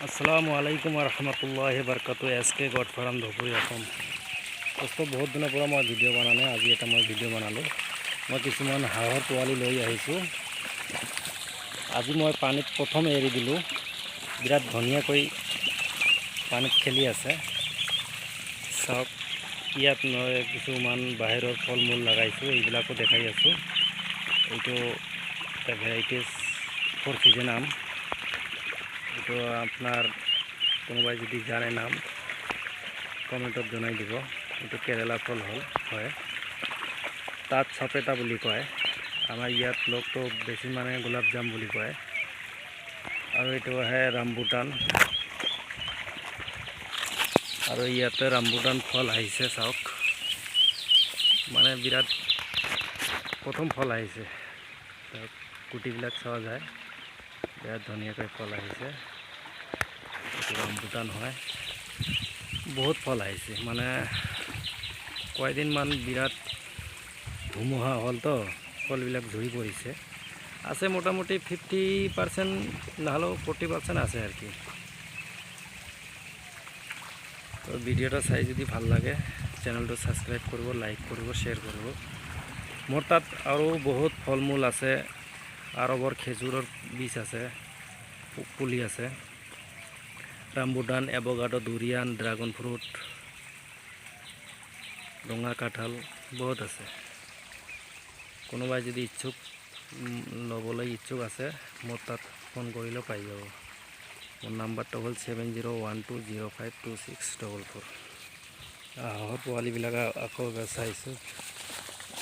আসসালামু আলাইকুম ৰহমতুল্লাহি বাৰকাতু এছ কে god farm Dhubri Assam. দোস্ত বহুত দিনৰ পৰা মই ভিডিঅ' বনা নাই, আজি এটা মই ভিডিঅ' বনালোঁ। মই কিছুমান হাঁহৰ পোৱালি লৈ আহিছোঁ। আজি মই পানীত প্ৰথম এৰি দিলোঁ। বিৰাট ধুনীয়াকৈ পানীত খেলি আছে। চাওক, ইয়াত মই কিছুমান বাহিৰৰ ফল মূল লগাইছোঁ, এইবিলাকো দেখাই আছোঁ। এইটো ভেৰাইটিজ ফ'ৰ চিজন আম। এইটো আপনাৰ কোনোবাই যদি জানে নাম কমেন্টত জনাই দিব। এইটো কেৰেলা ফল হয়, তাত সপেটা বুলি কয়। আমাৰ ইয়াত লোকটো বেছি মানে গোলাপ জাম বুলি কয়। আৰু এইটো আহে ৰামবুটান, আৰু ইয়াতে ৰামবুটান ফল আহিছে। চাওক, মানে বিৰাট প্ৰথম ফল আহিছে। গুটিবিলাক চোৱা যায়, বিৰাট ধুনীয়াকৈ ফল আহিছে। ৰামবুটান হয়, বহুত ফল আহিছে। মানে কয়দিনমান বিৰাট ধুমুহা হ'ল তো, ফলবিলাক ঝৰি পৰিছে। আছে মোটামুটি 50% নহ'লেও 40% আছে আর কি। তো ভিডিওটা চাই যদি ভাল লাগে চেনেলটো সাবস্ক্রাইব করব, লাইক করব, শেয়ার করব। মোর তাত আৰু বহুত ফল মূল আছে। আৰবৰ খেজুৰৰ বীজ আছে, পুলি আছে। Rambutan, avocado, durian, dragon fruit, ডোঙা কাঁঠাল বহুত আছে। কোনোবাই যদি ল'বলৈ ইচ্ছুক আছে, মোৰ তাত ফোন কৰিলে পাই যাব। মোৰ নাম্বাৰটো হ'ল 7012052644। হাঁহৰ পোৱালিবিলাক আকৌ চাইছোঁ।